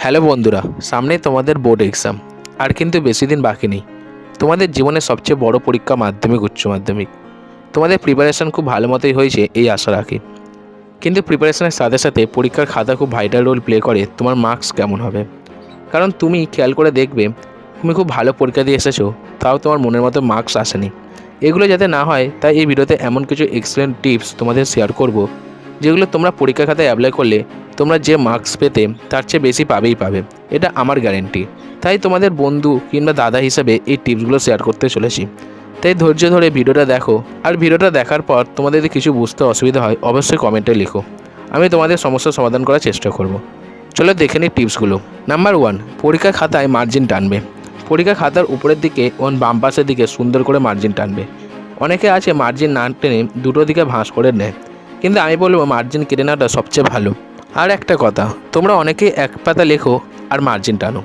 Hello বন্ধুরা, সামনেই তোমাদের বোর্ড এক্সাম। আর কিন্তু বেশি দিন বাকি নেই। তোমাদের জীবনের সবচেয়ে বড় পরীক্ষা মাধ্যমিক, উচ্চ মাধ্যমিক। তোমাদের প্রিপারেশান খুব ভালো মতোই হয়েছে এই আশা রাখি। কিন্তু প্রিপারেশানের সাথে সাথে পরীক্ষার খাতা খুব ভাইটাল রোল প্লে করে তোমার মার্কস কেমন হবে। কারণ তুমি খেয়াল করে দেখবে, তুমি খুব ভালো পরীক্ষা দিয়ে এসেছো, তাও তোমার মনের মতো মার্কস আসেনি। এগুলো যাতে না হয় তাই এই ভিডিওতে এমন কিছু এক্সেলেন্ট টিপস তোমাদের শেয়ার করব, যেগুলো তোমরা পরীক্ষা খাতায় অ্যাপ্লাই করলে তোমরা যে মার্কস পেতে তার চেয়ে বেশি পাবে। এটা আমার গ্যারেন্টি। তাই তোমাদের বন্ধু কিংবা দাদা হিসাবে এই টিপসগুলো শেয়ার করতে চলেছি। তাই ধৈর্য ধরে ভিডিওটা দেখো, আর ভিডিওটা দেখার পর তোমাদের যদি কিছু বুঝতে অসুবিধা হয় অবশ্যই কমেন্টে লিখো। আমি তোমাদের সমস্যার সমাধান করার চেষ্টা করব। চলো দেখে নিই টিপসগুলো। নাম্বার 1, পরীক্ষা খাতায় মার্জিন টানবে। পরীক্ষা খাতার উপরের দিকে এবং বাম পাশের দিকে সুন্দর করে মার্জিন টানবে। অনেকে আছে মার্জিন না টেনে দুটো দিকে ভাঁজ করে নেয়, কিন্তু আমি বলবো মার্জিন কেটে নেওয়াটা সবচেয়ে ভালো। আর একটা কথা, তোমরা অনেকেই এক পাতা লেখো আর মার্জিন টানো,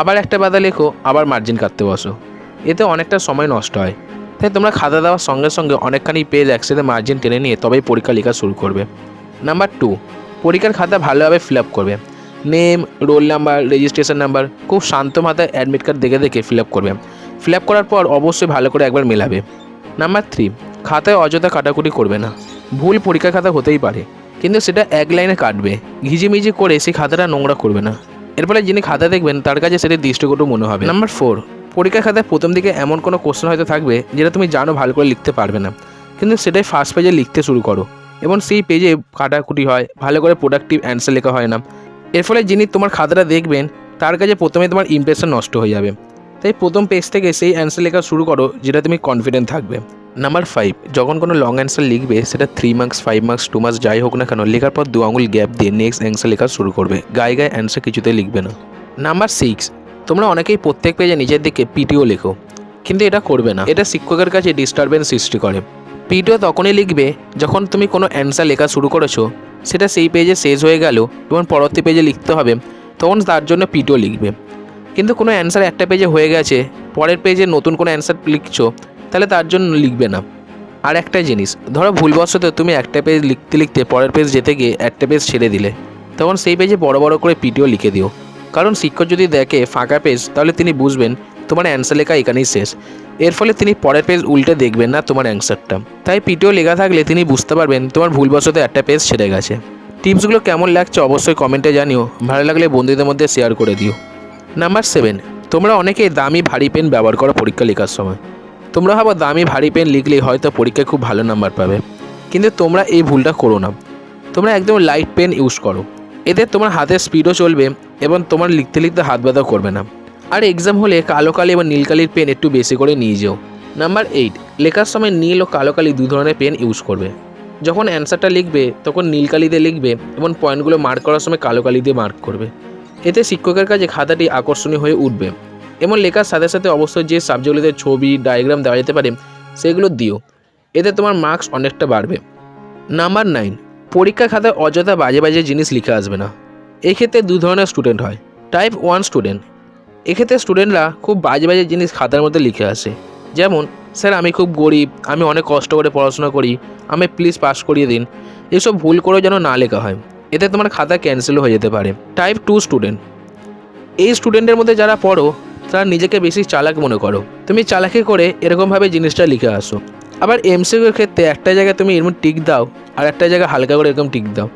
আবার একটা পাতা লেখো আবার মার্জিন কাটতে বসো। এতে অনেকটা সময় নষ্ট হয়। তাই তোমরা খাতা দেওয়ার সঙ্গে সঙ্গে অনেকখানি পেজ একসাথে মার্জিন টেনে নিয়ে তবেই পরীক্ষা লেখা শুরু করবে। নাম্বার 2, পরীক্ষার খাতা ভালোভাবে ফিল আপ করবে। Name, roll number, registration number খুব শান্ত মাথায় অ্যাডমিট কার্ড দেখে ফিল আপ করবে। ফিল আপ করার পর অবশ্যই ভালো করে একবার মেলাবে। নাম্বার 3, খাতায় অযথা কাটাকুটি করবে না। ভুল পরীক্ষার খাতা হতেই পারে, কিন্তু সেটা এক লাইনে কাটবে। ঘিজিমিজি করে সেই খাতাটা নোংরা করবে না। এর ফলে যিনি খাতা দেখবেন তার কাছে সেটা দৃষ্টিকটু মনে হবে। নাম্বার 4, পরীক্ষার খাতায় প্রথম দিকে এমন কোনো কোশ্চেন হয়তো থাকবে যেটা তুমি জানো ভালো করে লিখতে পারবে না, কিন্তু সেটাই ফার্স্ট পেজে লিখতে শুরু করো এবং সেই পেজে কাটাকুটি হয়, ভালো করে প্রোডাক্টিভ অ্যান্সার লেখা হয় না। এর ফলে যিনি তোমার খাতাটা দেখবেন তার কাছে প্রথমে তোমার ইমপ্রেশন নষ্ট হয়ে যাবে। তাই প্রথম পেজ থেকে সেই অ্যান্সার লেখা শুরু করো যেটা তুমি কনফিডেন্ট থাকবে। নাম্বার 5, যখন কোনো লং অ্যান্সার লিখবে সেটা 3 মার্কস, 5 মার্কস, 2 মার্কস যাই হোক না কেন, লেখার পর 2 আঙুল গ্যাপ দিয়ে নেক্সট অ্যান্সার লেখা শুরু করবে। গায়ে অ্যান্সার কিছুতেই লিখবে না। নাম্বার 6, তোমরা অনেকেই প্রত্যেক পেজে নিজের দিকে পিটিও লেখো, কিন্তু এটা করবে না। এটা শিক্ষকের কাছে ডিস্টারবেন্স সৃষ্টি করে। পিটিও তখনই লিখবে যখন তুমি কোনো অ্যান্সার লেখা শুরু করেছো, সেটা সেই পেজে শেষ হয়ে গেল এবং পরবর্তী পেজে লিখতে হবে, তখন তার জন্য পিটিও লিখবে। কিন্তু কোনো অ্যান্সার একটা পেজে হয়ে গেছে, পরের পেজে নতুন কোনো অ্যান্সার লিখছো, তাহলে তার জন্য লিখবে না। আর একটা জিনিস, ধরো ভুলবশত তুমি একটা পেজ লিখতে লিখতে পরের পেজ যেতে গিয়ে একটা পেজ ছেড়ে দিলে, তখন সেই পেজে বড় বড় করে পিটিও লিখে দিও। কারণ শিক্ষক যদি দেখে ফাঁকা পেজ, তাহলে তিনি বুঝবেন তোমার অ্যান্সার লেখা এখানেই শেষ। এর ফলে তিনি পরের পেজ উল্টে দেখবেন না তোমার অ্যান্সারটা। তাই পিটিও লেখা থাকলে তিনি বুঝতে পারবেন তোমার ভুলবশত একটা পেজ ছেড়ে গেছে। টিপসগুলো কেমন লাগছে অবশ্যই কমেন্টে জানিও। ভালো লাগলে বন্ধুদের মধ্যে শেয়ার করে দিও। নাম্বার 7, তোমরা অনেকেই দামি ভারী পেন ব্যবহার করো পরীক্ষা লেখার সময়। তোমরা ভাবো দামি ভারী পেন লিখলেই হয়তো পরীক্ষায় খুব ভালো নাম্বার পাবে, কিন্তু তোমরা এই ভুলটা করো না। তোমরা একদম লাইট পেন ইউজ করো। এতে তোমার হাতের স্পিডও চলবে এবং তোমার লিখতে লিখতে হাত ব্যথাও করবে না। আর এক্সাম হলে কালো কালি এবং নীল কালির পেন একটু বেশি করে নিয়ে যেও। নাম্বার 8, লেখার সময় নীল ও কালো কালি দু ধরনের পেন ইউজ করবে। যখন অ্যান্সারটা লিখবে তখন নীল কালি দিয়ে লিখবে এবং পয়েন্টগুলো মার্ক করার সময় কালো কালি দিয়ে মার্ক করবে। এতে শিক্ষকের কাছে খাতাটি আকর্ষণীয় হয়ে উঠবে। এবং লেখার সাথে সাথে অবশ্যই যে সাবজেক্টগুলিতে ছবি, ডায়াগ্রাম দেওয়া যেতে পারে সেগুলো দিও। এতে তোমার মার্কস অনেকটা বাড়বে। নাম্বার 9, পরীক্ষা খাতায় অযথা বাজে বাজে জিনিস লিখে আসবে না। এক্ষেত্রে দু ধরনের স্টুডেন্ট হয়। টাইপ 1 স্টুডেন্ট, এক্ষেত্রে স্টুডেন্টরা খুব বাজে বাজে জিনিস খাতার মধ্যে লিখে আসে। যেমন, স্যার আমি খুব গরিব, আমি অনেক কষ্ট করে পড়াশোনা করি, আমি প্লিজ পাস করিয়ে দিন। এসব ভুল করেও যেন না লেখা হয়, এতে তোমার খাতা ক্যান্সেল হয়ে যেতে পারে। টাইপ 2 স্টুডেন্ট, এই স্টুডেন্টের মধ্যে যারা পড়ো তারা নিজেকে বেশি চালাক মনে করো। তুমি চালাকি করে এরকমভাবে জিনিসটা লিখে আসো। আবার এমসিকিউর ক্ষেত্রে একটা জায়গায় তুমি এরকম টিক দাও আর একটা জায়গায় হালকা করে এরকম টিক দাও।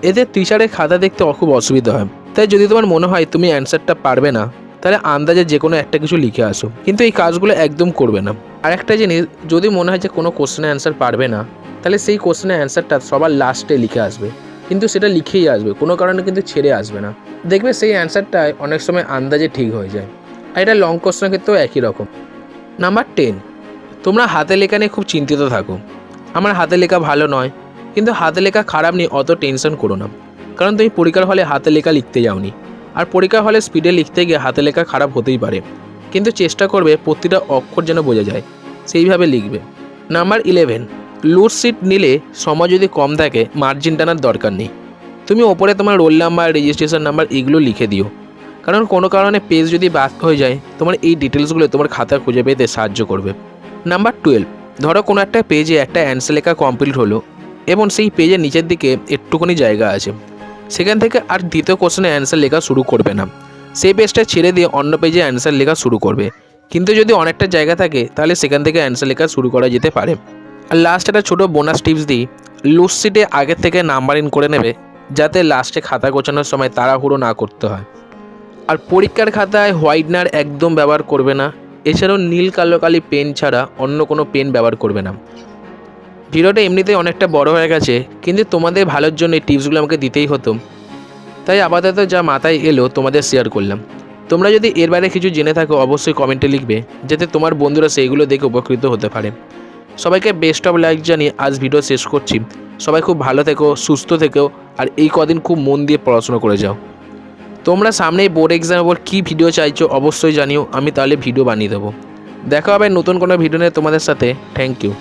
এতে টিচারের খাতা দেখতে খুব অসুবিধা হয়। তাই যদি তোমার মনে হয় তুমি অ্যান্সারটা পারবে না, তাহলে আন্দাজে যে কোনো একটা কিছু লিখে আসো, কিন্তু এই কাজগুলো একদম করবে না। আর একটা জিনিস, যদি মনে হয় যে কোনো কোশ্চেনের অ্যান্সার পারবে না, তাহলে সেই কোশ্চেনের অ্যান্সারটা সবার লাস্টে লিখে আসবে, কিন্তু সেটা লিখেই আসবে, কোনো কারণে কিন্তু ছেড়ে আসবে না। দেখবে সেই অ্যান্সারটায় অনেক সময় আন্দাজে ঠিক হয়ে যায়। আর এটা লং কোশ্চেনের ক্ষেত্রেও একই রকম। নাম্বার 10, তোমরা হাতে লেখা নিয়ে খুব চিন্তিত থাকো। আমার হাতে লেখা ভালো নয়, কিন্তু হাতে লেখা খারাপ নিয়ে অত টেনশন করো না। কারণ তুমি পরীক্ষার হলে হাতে লেখা লিখতে যাওনি। আর পরীক্ষার হলে স্পিডে লিখতে গিয়ে হাতে লেখা খারাপ হতেই পারে, কিন্তু চেষ্টা করবে প্রতিটা অক্ষর যেন বোঝা যায়, সেইভাবে লিখবে। নাম্বার 11, লুজ শিট নিলে সময় যদি কম থাকে মার্জিন টানার দরকার নেই। তুমি ওপরে তোমার রোল নাম্বার, রেজিস্ট্রেশন নাম্বার এগুলো লিখে দিও। কারণ কোনো কারণে পেজ যদি বাদ হয়ে যায়, তোমার এই ডিটেলসগুলো তোমার খাতা খুঁজে পেতে সাহায্য করবে। নাম্বার 12, ধরো কোনো একটা পেজে একটা অ্যান্সার লেখা কমপ্লিট হলো এবং সেই পেজের নিচের দিকে একটুখানি জায়গা আছে, সেখান থেকে আর দ্বিতীয় কোশ্চেনে অ্যান্সার লেখা শুরু করবে না, সেই পেজটা ছেড়ে দিয়ে অন্য পেজে অ্যান্সার লেখা শুরু করবে। কিন্তু যদি অনেকটা জায়গা থাকে তাহলে সেখান থেকে অ্যান্সার লেখা শুরু করা যেতে পারে। আর লাস্ট একটা ছোটো বোনাস টিপস দিই, লুজ শিটে আগের থেকে নাম্বারিং করে নেবে, যাতে লাস্টে খাতা গোছানোর সময় তাড়াহুড়ো না করতে হয়। আর পরীক্ষার খাতায় হোয়াইটনার একদম ব্যবহার করবে না, এছাড়াও নীল কালো কালি পেন ছাড়া অন্য কোনো পেন ব্যবহার করবে না। ভিডিওটা এমনিতেই অনেকটা বড় হয়ে গেছে, কিন্তু তোমাদের ভালোর জন্য এই টিপসগুলো আমাকে দিতেই হতো, তাই আপাতত যা মাথায় এলো তোমাদের শেয়ার করলাম। তোমরা যদি এর বাইরে কিছু জেনে থাকো অবশ্যই কমেন্টে লিখবে, যাতে তোমার বন্ধুরা সেইগুলো দেখে উপকৃত হতে পারে। সবাইকে বেস্ট অফ লাইক জানিয়ে আজ ভিডিও শেষ করছি। সবাই খুব ভালো থেকো, সুস্থ থেকো, আর এই কদিন খুব মন দিয়ে পড়াশোনা করে যাও। তোমরা সামনেই বোর্ড এক্সামের ওপর কী ভিডিও চাইছো অবশ্যই জানিও, আমি তাহলে ভিডিও বানিয়ে দেবো। দেখা হবে নতুন কোনো ভিডিও নিয়ে তোমাদের সাথে। Thank you.